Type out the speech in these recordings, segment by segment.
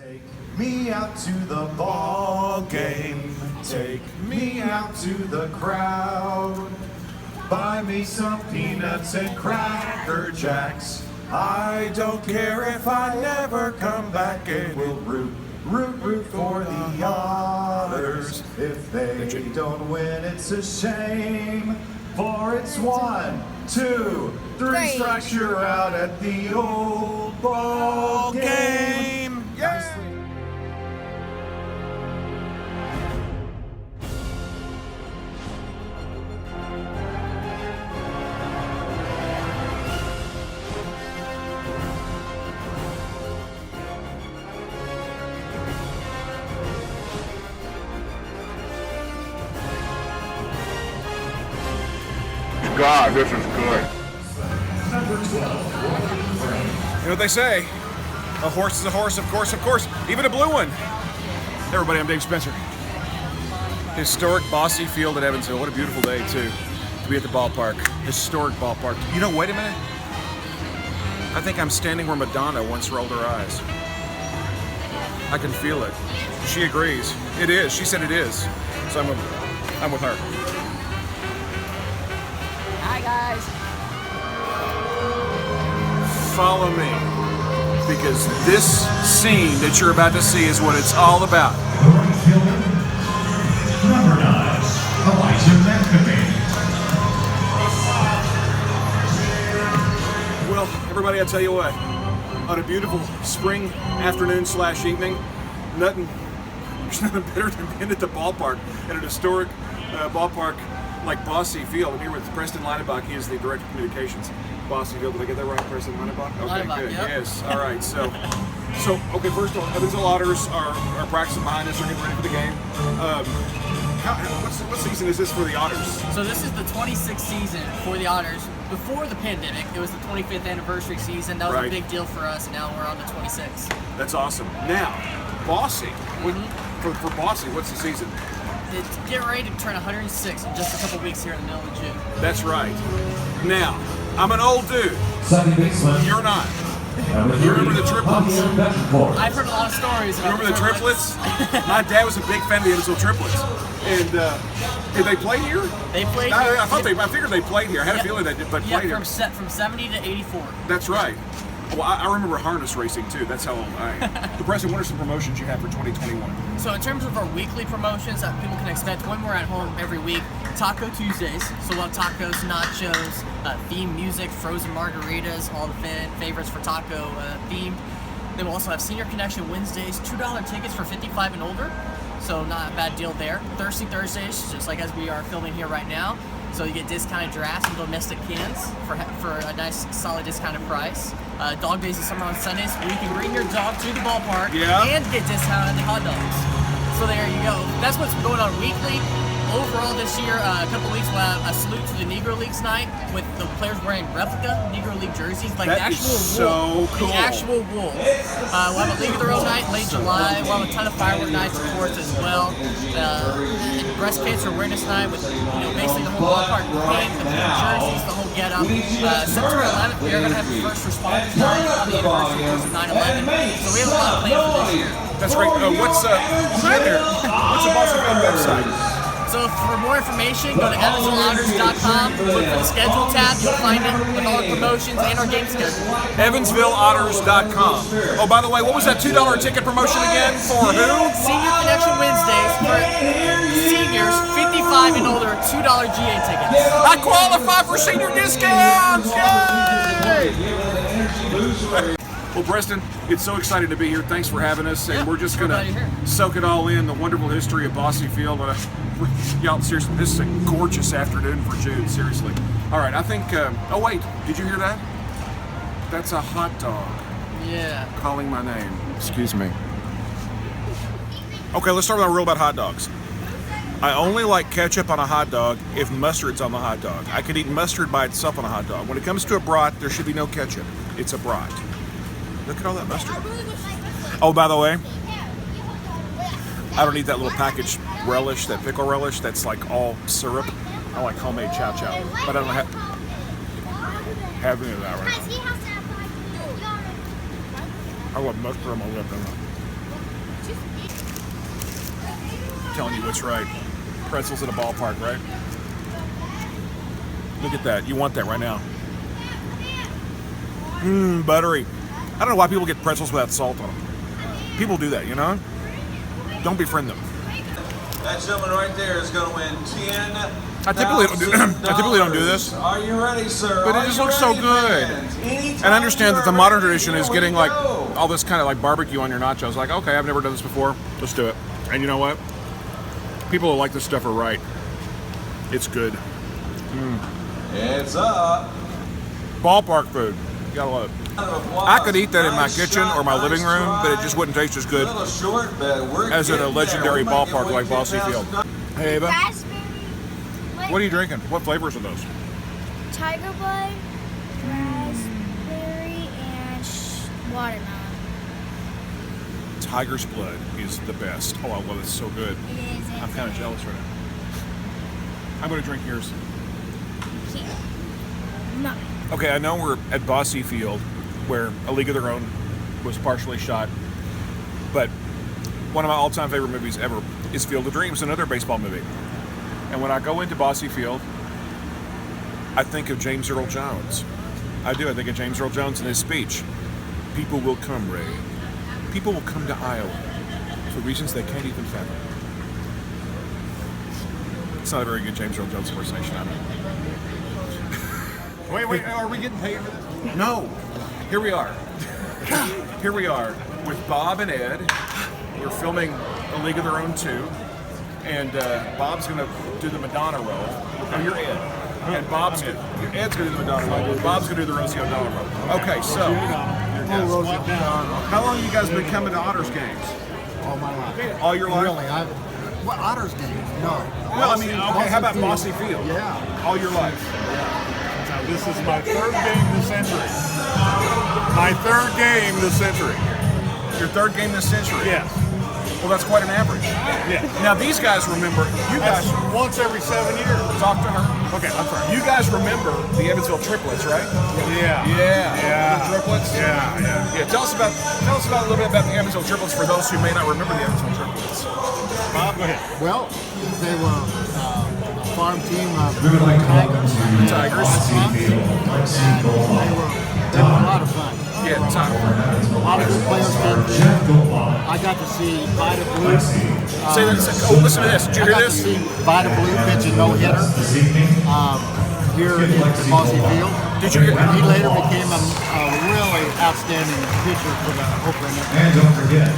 Take me out to the ball game. Take me out to the crowd. Buy me some peanuts and Cracker Jacks. I don't care if I never come back, and we'll root for the Otters. If they don't win, it's a shame. For it's 1, 2, 3 strikes, you're out at the old ball game. Yeah. God, this is good. You know what they say? A horse is a horse, of course, even a blue one. Hey everybody, I'm Dave Spencer. Historic Bosse Field at Evansville. What a beautiful day, too, to be at the ballpark. Historic ballpark. You know, wait a minute. I think I'm standing where Madonna once rolled her eyes. I can feel it. She agrees. It is. She said it is. So I'm with her. Hi guys. Follow me, because this scene that you're about to see is what it's all about. Number 9, Well, everybody, I tell you what, on a beautiful spring afternoon / evening, there's nothing better than being at the ballpark, at an historic ballpark like Bosse Field. I'm here with Preston Leinebach. He is the Director of Communications. Bosse Field, did I get that right, Preston Leinebach? Okay, Leinebach, good. yep. Yes, all right. So okay, first of all, Evansville Otters are practicing behind us. They're getting ready for the game. What season is this for the Otters? So this is the 26th season for the Otters. Before the pandemic, it was the 25th anniversary season. That was Right. a big deal for us. Now we're on the 26th. That's awesome. Now, Bosse. For Bosse, what's the season? It's getting ready to turn 106 in just a couple weeks here in the middle of June. That's right. Now, I'm an old dude. second baseman. You're not. You remember the triplets? I've heard a lot of stories about Remember the triplets? My dad was a big fan of the Evansville triplets. And did they play here? They played. I figured they played here. I had a feeling they did, but played here. From 70 to 84. That's right. Well, I remember harness racing too. That's how old I am. The President, what are some promotions you have for 2021? So in terms of our weekly promotions that people can expect when we're at home every week, Taco Tuesdays. So we'll have tacos, nachos, theme music, frozen margaritas, all the favorites for taco themed. Then we'll also have Senior Connection Wednesdays, $2 tickets for 55 and older. So not a bad deal there. Thirsty Thursdays, just like as we are filming here right now. So you get discounted drafts and domestic cans for a nice, solid discounted price. Dog Days of Summer on Sundays, where you can bring your dog to the ballpark and get discounted hot dogs. So there you go. That's what's going on weekly. Overall this year, a couple weeks, we'll have a salute to the Negro Leagues night with the players wearing replica Negro League jerseys, like that the actual is wool. so cool. The actual wool. We'll have a League of Their Own night late July. We'll have a ton of firework nights, of course, as well. Breast Cancer Awareness Night with basically the whole ballpark paint, the jerseys, the whole get-up. September 11th, we are going to have the first responders night on the anniversary of 9/11. So we have a lot planned for this year. That's great. What's the Bosse Field website? So for more information, go to evansville.youtube.com. Look for the schedule tab. You'll find it with all the promotions and our game schedule. evansvilleotters.com. Oh, by the way, what was that $2 ticket promotion again for who? Senior Connection Wednesdays for seniors 55 and older, $2 GA tickets. I qualify for senior discounts! Yay! Well, Preston, it's so exciting to be here. Thanks for having us, and we're just going to soak it all in, the wonderful history of Bosse Field. Y'all, seriously, this is a gorgeous afternoon for June, seriously. All right, I think, oh wait, did you hear that? That's a hot dog. Yeah. Calling my name. Excuse me. Okay, let's start with our rule about hot dogs. I only like ketchup on a hot dog if mustard's on the hot dog. I could eat mustard by itself on a hot dog. When it comes to a brat, there should be no ketchup. It's a brat. Look at all that mustard. Oh, by the way, I don't eat that little packaged relish, that pickle relish that's like all syrup. I like homemade chow chow, but I don't have any of that right now. I want mustard on my lip. telling you what's right. Pretzels at a ballpark, right? Look at that. You want that right now. Buttery. I don't know why people get pretzels without salt on them. People do that, you know? Don't befriend them. That gentleman right there is going to win $10,000. I typically don't do this. Are you ready, sir? But it just looks so good. And I understand that the modern tradition is getting like all this kind of like barbecue on your nachos. Like, okay, I've never done this before. Let's do it. And you know what? People who like this stuff are right. It's good. It's up. Ballpark food. You gotta love it. I could eat that in my kitchen or my living room, but it just wouldn't taste as good as in a legendary ballpark like Bosse Field. Hey, Ava. Raspberry. What are you drinking? What flavors are those? Tiger Blood, raspberry, and watermelon. Tiger's Blood is the best. Oh, I love it. It's so good. It is. I'm kind of jealous right now. I'm going to drink yours. No. Okay, I know we're at Bosse Field, where A League of Their Own was partially shot, but one of my all-time favorite movies ever is Field of Dreams, another baseball movie. And when I go into Bosse Field, I think of James Earl Jones. I do. I think of James Earl Jones and his speech. People will come, Ray. People will come to Iowa for reasons they can't even fathom. It's not a very good James Earl Jones impersonation, I know. Wait, are we getting paid for this? No. Here we are. Here we are with Bob and Ed. We're filming A League of Their Own 2. And Bob's going to do the Madonna role. Oh, you're Ed. And Ed's going to do the Madonna role. And Bob's going to do the Rosie O'Donnell role. Okay, so. How long have you guys been coming to Otters games? All my life. All your life? Really? What Otters games? No. Well, I mean, okay, how about Bosse Field? Yeah. All your life? This is my third game this century. My third game this century. Your third game this century? Yes. Well, that's quite an average. Yes. Now, these guys remember, you guys, That's once every 7 years. talk to her. Okay, I'm sorry. You guys remember the Evansville triplets, right? Yeah. Yeah. The triplets? Yeah. Tell us about a little bit about the Evansville triplets for those who may not remember the Evansville triplets. Bob, go ahead. Well, they were a farm team of We would like to welcome Tigers. to you Tigers. Bosse Field, Lexi And Goldbach. they were a lot of fun. Yeah, A lot of good players came through. Jeff Goldbach. I got to see Vida Blue. Lexi. Say that. Oh, listen to this. Did you I hear got to this? see Vida Blue pitch a no-hitter This evening. here at Bosse Field. Did you hear? He later became a really outstanding pitcher for the Oakland. And don't forget,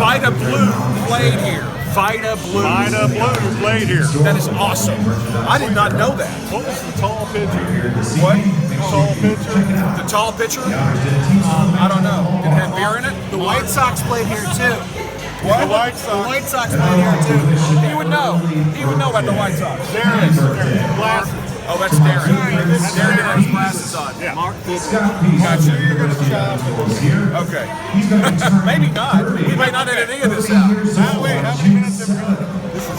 Vida Blue played here. Vida Blue. Vida Blue played here. That is awesome. I did not know that. What was the tall pitcher? What? Tall pitcher? The tall pitcher? I don't know. Did it have beer in it? The White Sox played here too. What? The White Sox. The White Sox played here too. He would know. He would know about the White Sox. Darren. Glasses. Oh, that's Darren. Darren didn't have his glasses on. Yeah. Mark pitched. Gotcha. was here. Okay. He's going to turn Maybe not. We may not edit any of this out. Wait, how many minutes have we got?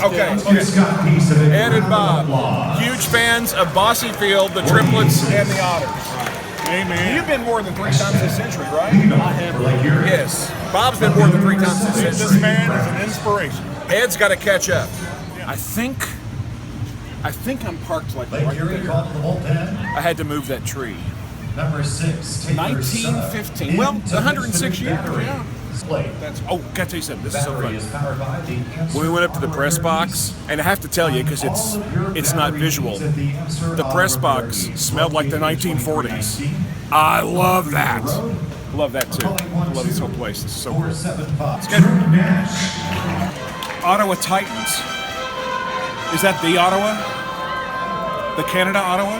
Okay. Scott Peace of it. Ed and Bob, huge fans of Bosse Field, the triplets, and the Otters. Amen. You've been more than 3 times this century, right? I have like your Yes. Bob's been more than 3 times this This century. man is an inspiration. Ed's got to catch up. I think I'm parked like right Fury there. called to the bullpen. I had to move that tree. Number 6, Taylor 1915. Well, 106 years. Yeah. Display. Oh, gotta tell you something. This is so Battery funny. is powered by the When we went up to the press box, and I have to tell you because it's not visual, the press box smelled like the 1940s. I love that. Love that too. Love this whole place. This is so cool. 475. good. Drew Nash. Ottawa Titans. Is that the Ottawa? The Canada Ottawa?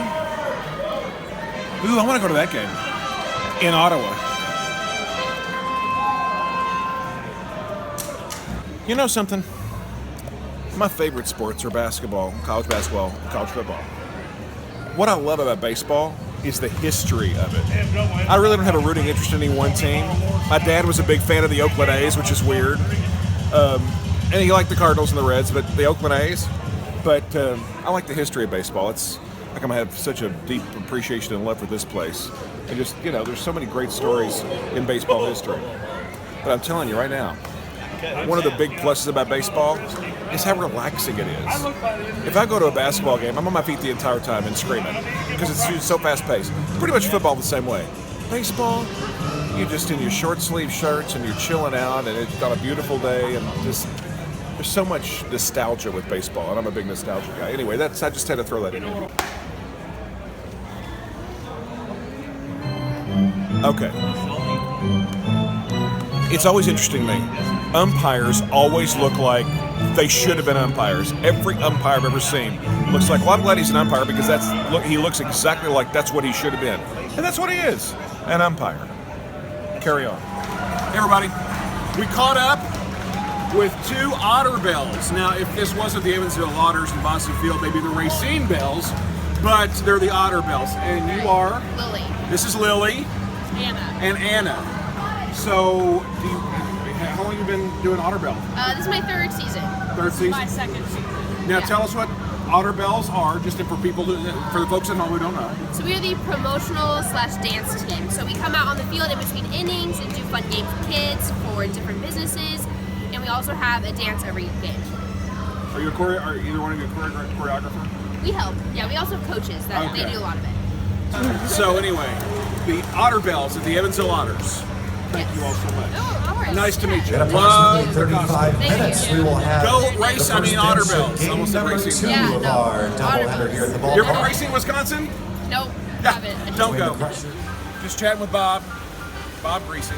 Ooh, I want to go to that game. In Ottawa. You know something? My favorite sports are basketball, college basketball, and college football. What I love about baseball is the history of it. I really don't have a rooting interest in any one team. My dad was a big fan of the Oakland A's, which is weird. And he liked the Cardinals and the Reds, but the Oakland A's. But I like the history of baseball. It's like I'm gonna have such a deep appreciation and love for this place. And just, there's so many great stories in baseball history. But I'm telling you right now, one of the big pluses about baseball is how relaxing it is. If I go to a basketball game, I'm on my feet the entire time and screaming because it's so fast-paced. Pretty much football the same way. Baseball, you're just in your short-sleeve shirts and you're chilling out, and it's on a beautiful day, and just there's so much nostalgia with baseball, and I'm a big nostalgia guy. Anyway, I just had to throw that in. Okay. It's always interesting to me. Umpires always look like they should have been umpires. Every umpire I've ever seen looks like, well, I'm glad he's an umpire because he looks exactly like that's what he should have been. And that's what he is, an umpire. Carry on. Hey, everybody. We caught up with 2 Otter Bells. Now, if this wasn't the Evansville Otters in Bosse Field, they'd be the Racine Bells, but they're the Otter Bells. And you are? Lily. This is Lily. Anna. And Anna. So, how long have you been doing Otter Bell? This is my 3rd season. 3rd season? My 2nd season. Now, Yeah. tell us what Otter Bells are, just for the folks at home who don't know. So we are the promotional/dance team. So we come out on the field in between innings and do fun games with kids for different businesses, and we also have a dance every game. Are either one of you a choreographer? We help. Yeah, we also have coaches that they do a lot of it. So anyway, the Otter Bells at the Evansville Otters. Thank you all so much. Oh, of course. Nice to meet you. In approximately 35 Thank minutes, you. we will have Go the race, first I mean Otter inch of Bells. game Almost said number racing. 2 Yeah, of no. our Otter doubleheader here at the Bells. You're from ballpark. Racine, Wisconsin? Nope. Yeah, Haven't. don't go. Between the Crusher. Just chatting with Bob Greasy.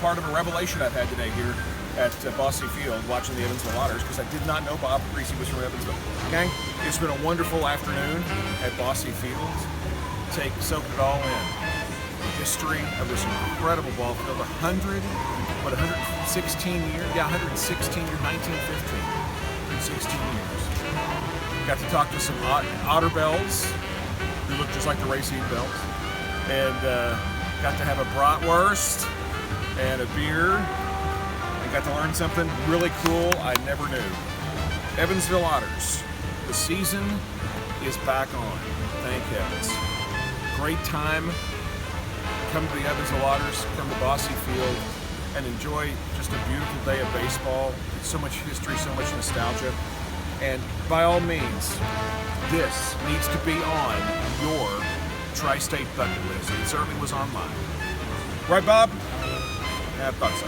Part of a revelation I've had today here at Bosse Field watching the Evansville Otters, because I did not know Bob Greasy was from Evansville. Gang, it's been a wonderful afternoon at Bosse Field. Soak it all in. The history of this incredible ball field. 116 years? Yeah, 116 years, 1915. 116 years. Got to talk to some Otter Bells who look just like the Racine Bells. And got to have a bratwurst and a beer. And got to learn something really cool I never knew. Evansville Otters. The season is back on. Thank heavens. Great time. Come to the Evansville Otters, come to Bosse Field, and enjoy just a beautiful day of baseball. So much history, so much nostalgia. And by all means, this needs to be on your tri-state bucket list. It certainly was on mine. Right, Bob? Yeah, I thought so.